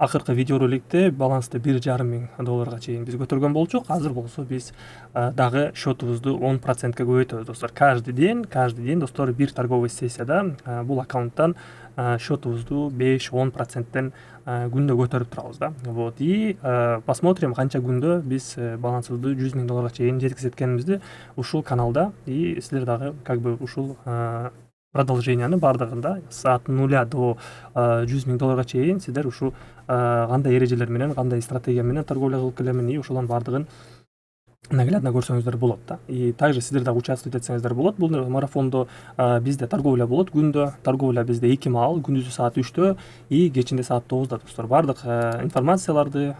Акыркы видеороликте балансты $1,5 миң чейин биз көтөргөн болчук. Азыр болсо биз дагы счетубузду 10% көбөйтөбүз достор. Каждый день достор бир торговый сессияда бул аккаунттан счетубузду 5-10%тен күндө көтөрүп турабыз да. Вот. И посмотрим канча күндө биз балансыбызды $100 миң чейин жеткизет экенибизди ушул каналда. И силер дагы как бы ушул продолженияны бардыгында от 0 до $100 миң чейин сиздер ушул кандай эрежелер менен, кандай стратегия менен торговля кылып келемин, и ошолордун бардыгын наглядно көрсөңүздөр болот да. И также сиздер да участвовать этсеңиздер болот. Бул марафондо бизде торговля болот күндө. Торговля бизде 2 маал, күндүзү саат 3-тө и кечинде саат 9-да достор. Бардык информацияларды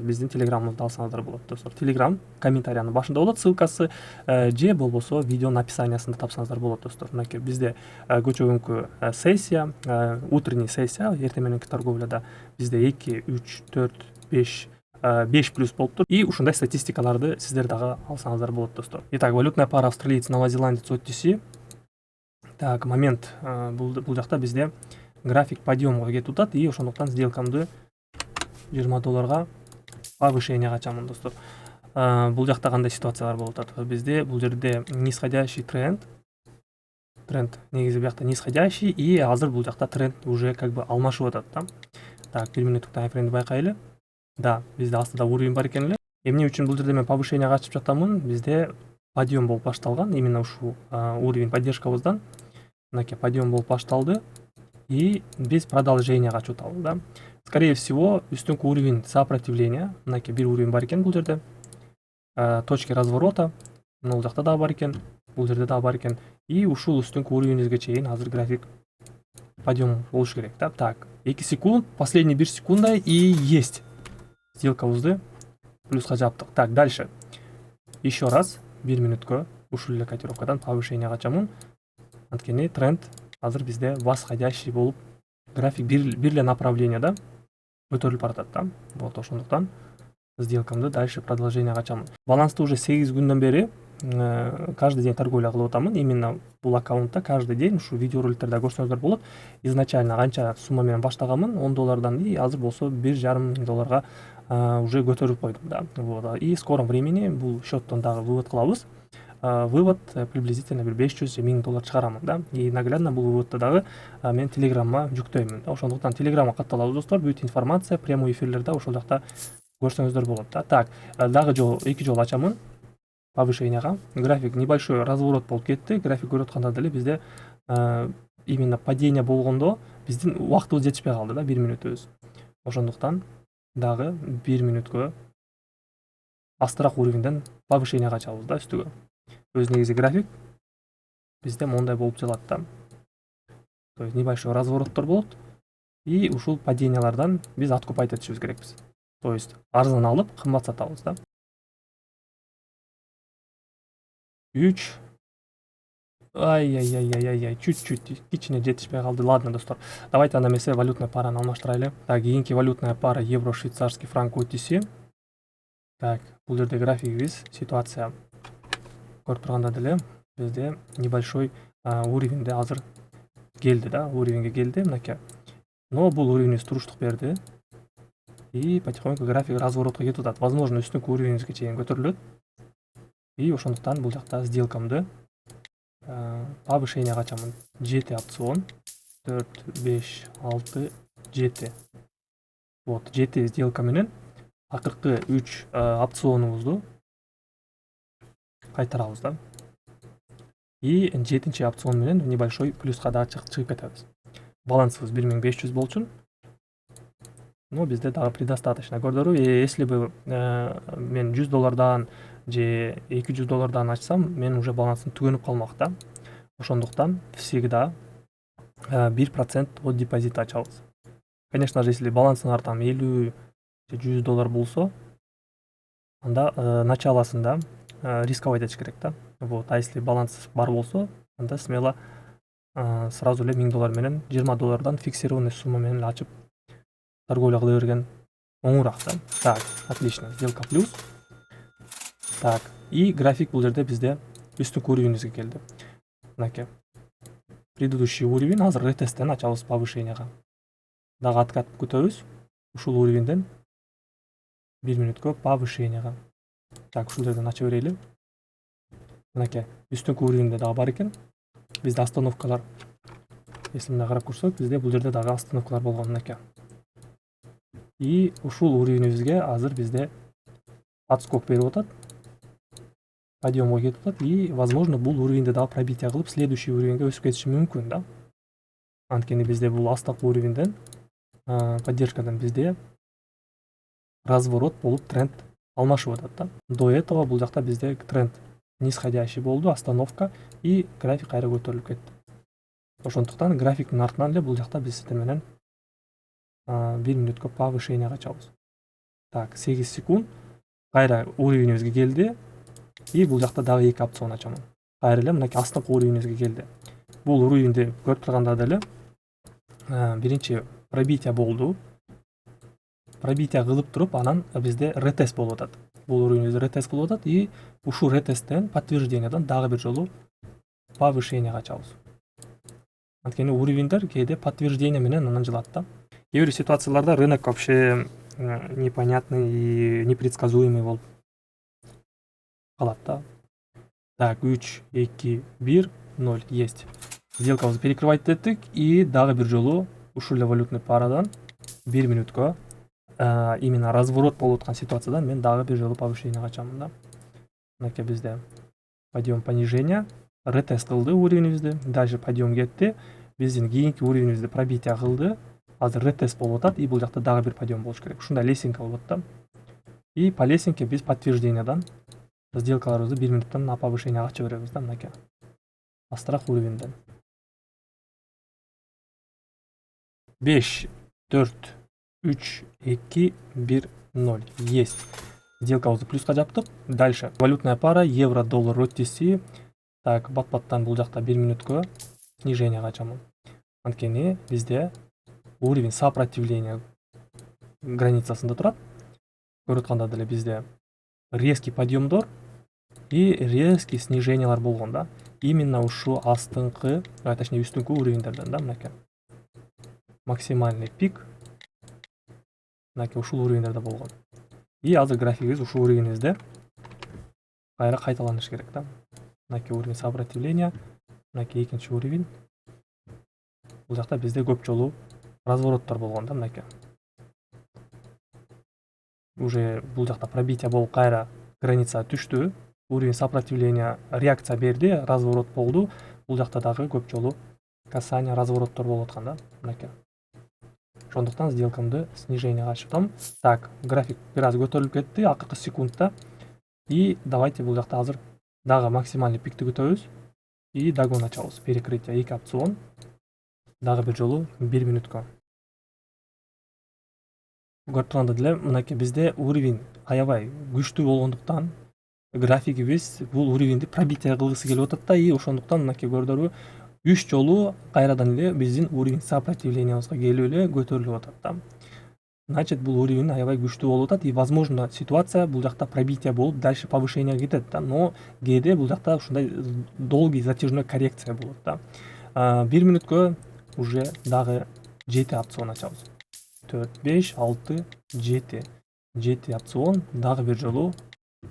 биздин телеграмыбызда алсаңыздар болот достор. Телеграм комментариянын башында болот ссылкасы, же болбосо видеонун описаниясында тапсаңыздар болот достор. Мынакей бизде көчөгүнкү сессия, утренний сессия, эртең мененки торговляда бизде 2, 3, 4, 5 плюс болуптур. И ушундай статистикаларды сиздер дагы алсаңыздар болот достор. Итак, валютная пара австралиец новозеландец OTC. Так, момент бул жакта бизде график подъемга кетип атат, и ошондуктан сделкамды $20 повышение ачамын достор. Бул жакта кандай ситуациялар болуп атат? Бизде бул жерде нисходящий тренд негизи биякта нисходящий, и азыр бул жакта тренд уже как бы алмашып атат да. Так, 1 минуттук таймфреймди байкайлы. Да, бизде астыда уровень бар экен эле. Эмне үчүн бул жерде мен повышение ачып жатамын? Бизде подъем болуп башталган, именно ушул уровень поддержкабыздан. Мынакей подъем болуп башталды, и биз продолжение ачып атабыз да. Скорее всего, үстүнкү уровень сопротивления, мынакей бир уровень бар экен бул жерде. Точки разворота, бул жакта да бар экен, бул жерде да бар экен. И ушул үстүнкү уровенибизге чейин азыр график подъем болуш керек да. Так, 2 секунд, последний 1 секунда, и есть. Сделкабызды плюска жаптык. Так, дальше. Еще раз 1 минутка ушул эле котировкадан повышение ачамын. Анткени тренд азыр бизде восходящий болуп, график бир эле направленияда көтөрүлүп баратат да. Вот ошондуктан сделкамды дальше продолжение ачамын. Балансты уже 8 күндөн бери каждый день торговля кылып атамын. Именно бул аккаунтта каждый день ушу видеороликтерде көрсөңүздөр болот. Изначально канча сумма менен баштаганмын, $10, и азыр болсо $1,5 миң уже көтөрүп койдум да. Вот. И в скором времени бул счеттон дагы вывод кылабыз. Вывод приблизительно бир $500 миң чыгарамын да. И наглядно бул выводду дагы мен телеграмма жүктөймүн да. Ошондуктан телеграмга катталабыз достор. Бүт информация прямой эфирлерде ошол жакта көрсөңүздөр болот да. Так, дагы эки жолу ачамын повышенияга. График небольшой разворот болуп кетти. График көрүп атканда деле бизде именно падение болгондо биздин убактыбыз жетишпей калды да, 1 мүнөтүбүз. Ошондуктан дагы 1 мүнөткө астыраак уровеньден повышение ачабыз да үстүгө. Өз негизи график бизде мондай болуп жатат да. То есть небольшой развороттор болот, и ушул падениялардан биз откупать этишибиз керекпиз. То есть арзан алып, кымбат сатабыз да. 3. Ай, чуть-чуть кичине жетишпей калды. Ладно, достор. Давайте анда эмесе валютная параны алмаштырайлы. Так, кийинки валютная пара евро швейцарский франк OTC. Так, бул жерде графигибиз ситуация көрүп турганда деле бизде небольшой уровеньде азыр келди да, уровеньге келди мынакей. Но бул уровеньибиз туруштук берди. И потихоньку график разворотко кетип атат. Возможно, үстүнкү уровеньибизге чейин көтөрүлөт. И ошондуктан бул жакта сделкамды повышение ачамын. 7 опцион, 4, 5, 6, 7. Вот, 7 сделка менен акыркы 3 опционубузду кайтарабыз да. И 7-чи опцион менен небольшой плюска да чыгып кетебиз. Балансыбыз 1500 болчун. Но бизде дагы предостаточно. Көрдүрүү, если бы мен $100 же $200 ачсам, мен уже балансым түгөнүп калмак да. Ошондуктан всегда 1% от депозита ачабыз. Конечно же, если балансыңар там 50 же $100 болсо, анда началасында рисковать этиш керек да. Вот, а если баланс бар болсо, анда смело сразу эле $1000 менен $20 фиксированный сумма менен ачып торговля кыла берген оңураак да. Так, отлично, сделка плюс. Так, и график бул жерде бизде үстүнкү уровенибизге келди. Мынакей. Предыдущий уровень азыр ретесттен ачабыз повышенияга. Дагы откат күтөбүз. ушул уровеньден 1 мүнөткө повышенияга. Так, ушул жерден ача берели. Мынакей үстүнкү уровеньде дагы бар экен. Бизде остановкалар, если мына карап көрсөк, бизде бул жерде дагы остановкалар болгон мынакей. И ушул уровенибизге азыр бизде отскок берип атат. Подъемго кетип атат и возможно бул уровеньде дагы пробитие кылып, следующий уровеньге өсүп кетиши мүмкүн да. Анткени бизде бул астыңкы уровеньден поддержкадан бизде разворот болуп тренд алмашып атат да. До этого бул жакта бизде тренд нисходящий болду, остановка и график кайра көтөрүлүп кетти. Ошондуктан графиктин артынан эле бул жакта биз сиздер менен 1 мүнөткө повышенияга чабабыз. Так, 8 секунд кайра уровенибизге келди и бул жакта дагы 2 опцион ачамын. Кайра эле мынакей астыңкы уровенибизге келди. Бул уровеньди көрүп турганда деле биринчи пробитие болду. Пробитие кылып туруп, анан бизде ретест болуп атат. Бул уровенибизде ретест болуп атат и ушул ретесттен подтверждениядан дагы бир жолу повышенияга чабабыз. Анткени уровеньдер кээде подтверждение менен анан жылат да. Кээ бир ситуацияларда рынок вообще непонятный и непредсказуемый болуп калат да. Так, 3, 2, 1, 0 есть. Сделкабызды перекрывать эттик и дагы бир жолу ушул эле валютный парадан 1 мүнөткө именно разворот болуп аткан ситуациядан мен дагы бир жолу повышенияга ачамын да. Мынакей бизде подъем понижение, ретест кылды уровенибизди, дальше подъем кетти, биздин кийинки уровенибизди пробитие кылды, азыр ретест болуп атат и бул жакта дагы бир подъем болуш керек. Ушундай лесенка болот да. И по лесенке биз подтверждениядан сделкаларыбызды 1 мүнөттөн на повышенияга ача беребиз да, мынакей астыраак уровеньден. 5, 4, 3, 2, 1, 0 есть. Сделкабызды плюска жаптык. Дальше валютная пара евро, доллар, OTC. Так, бат-баттан бул жакта 1 мүнөткө сниженияга ачамын. Анткени бизде уровень сопротивления границасында турат. Көрүп атканда деле бизде резкий подъемдор и резкий снижениялар болгон да. Именно ушул астыңкы, точнее үстүнкү уровеньдерден да, мынакей. Максимальный пик мынакей ушул уровеньдерде болгон. И азыр графигибиз ушул уровенибизде кайра кайталаныш керек да. Мынакей уровень сопротивления, мынакей экинчи уровень. Бул жакта бизде көп жолу развороттор болгон да, мынакей. Уже бул жакта пробитие болуп кайра граница түштү. Уровень сопротивления реакция берди, разворот болду. Бул жакта дагы көп жолу касание развороттор болуп аткан да, мынакей. Ошондуктан сделкамды сниженияга ачтым. Так, график бир аз көтөрүлүп кетти акыркы секундта. И давайте бул жакта азыр дагы максимальный пикти күтөбүз. И догон ачабыз. Перекрытие 2 опцион. Дагы бир жолу 1 мүнөткө. Көрүп турганда деле мынакей бизде уровень аябай күчтүү болгондуктан графигибиз бул уровеньди пробитие кылгысы келип атат да, и ошондуктан мынакей көрдүрбү 3 жолу кайрадан эле биздин уровень сопротивлениябызга келип эле көтөрүлүп атат да. Значит, бул уровень аябай күчтүү болуп атат и возможно ситуация бул жакта пробитие болуп дальше повышенияга кетет да, но кээде бул жакта ушундай долгий затяжной коррекция болот да. 1 мүнөткө уже дагы 7 опцион ачабыз. 4, 5, 6, 7. 7 опцион дагы бир жолу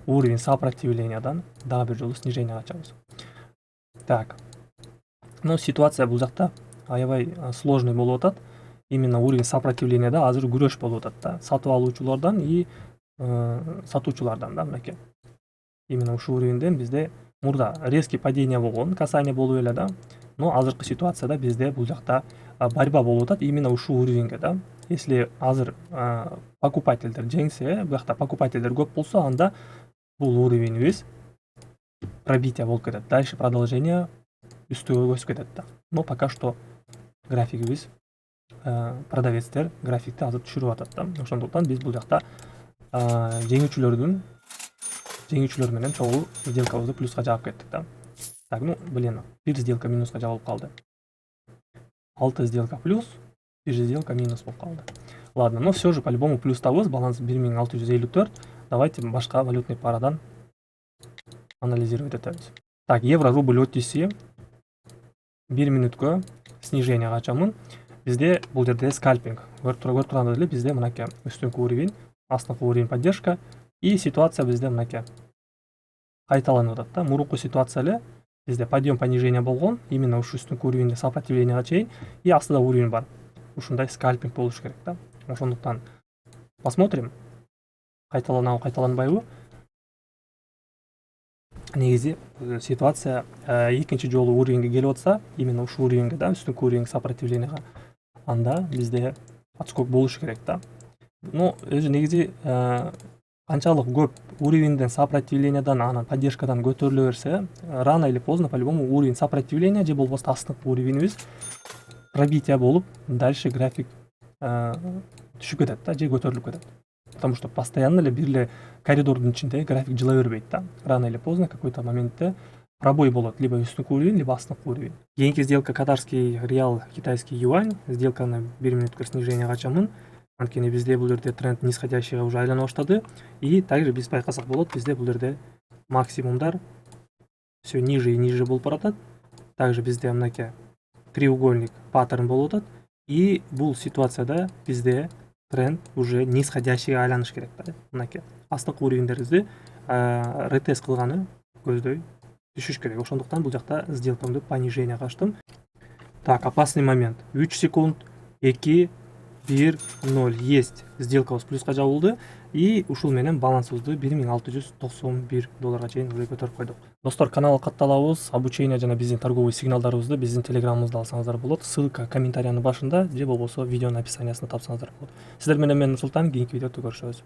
уровень сопротивлениядан дагы бир жолу сниженияга ачабыз. Так. Но ситуация бул жакта аябай сложный болуп атат. Именно уровень сопротивленияда азыр күрөш болуп атат да. Сатып алуучулардан и сатуучулардан да, мынакей. Именно ушул уровеньден бизде мурда резкий падение болгон, касание болуп эле да. Но азыркы ситуацияда бизде бул жакта борьба болуп атат именно ушул уровеньге да. Если азыр покупательдер жеңсе, бу жакта покупательдер көп болсо, анда бул уровеньибиз пробитие болуп кетет. Дальше продолжение үстүгө өсүп кетет да. Но пока что графигибиз продавецтер графикти азыр түшүрүп атат да. Ошондуктан биз бул жакта жеңүүчүлөр менен чогуу сделкабызды плюска жаап кеттик да. Так, ну, блин, бир сделка минуска жабылып калды. 6 сделка плюс, бир сделка минус болуп калды. Ладно, но все же по-любому плюс табыз, баланс 1654. Давайте башка валютный парадан анализировать этебиз. Так, евро, рубль, OTC 1 мүнөткө сниженияга ачамын. Бизде бул жерде скальпинг көрүп тургандай эле бизде мынакей үстүнкү уровень, астыңкы уровень поддержка и ситуация бизде мынакей кайталанып атат да. Мурунку ситуация эле бизде подъем понижение болгон, именно ушу үстүнкү уровеньде сопротивленияга чейин и астыда уровень бар. Ушундай скальпинг болуш керек да. Ошондуктан посмотрим кайталанабы кайталанбайбы. Негизи ситуация экинчи жолу уровеньге келип атса, именно ушул уровеньге да, үстүнкү уровеньге сопротивленияга, анда бизде отскок болуш керек да. Но өзү негизи канчалык көп уровеньден сопротивлениядан анан поддержкадан көтөрүлө берсе, рано или поздно по-любому уровень сопротивления же болбосо астыңкы уровеньибиз пробитие болуп, дальше график түшүп кетет да, же көтөрүлүп кетет. Потому что постоянно эле бир эле коридордун ичинде график жыла бербейт да. Рано или поздно какой-то моментте пробой болот, либо үстүнкү уровень, либо астыңкы уровень. Кийинки сделка катарский реал, китайский юань. Сделканы 1 минутка снижение ачамын. Анткени бизде бул жерде тренд нисходящийга уже айлана баштады. И также биз байкасак болот, бизде бул жерде максимумдар все ниже и ниже болуп баратат. Также бизде мынакей треугольник паттерн болуп атат. И бул ситуацияда бизде тренд уже нисходящийга айланыш керек да. Мынакей астыңкы уровеньдерибизди ретест кылганы көздөй түшүш керек. Ошондуктан бул жакта сделкамды понижение ачтым. Так, опасный момент. 3 секунд, 2, 1, 0. Есть. Сделкабыз плюска жабылды. И ушул менен балансыбызды $1691 чейин уже көтөрүп койдук. Достор, каналга катталабыз. Обучение жана биздин торговый сигналдарыбызды биздин телеграмыбызда алсаңыздар болот. Ссылка комментариянын башында же болбосо видеонун описаниясында тапсаңыздар болот. Сиздер менен мен Нурсултан, кийинки видеодо көрүшөбүз.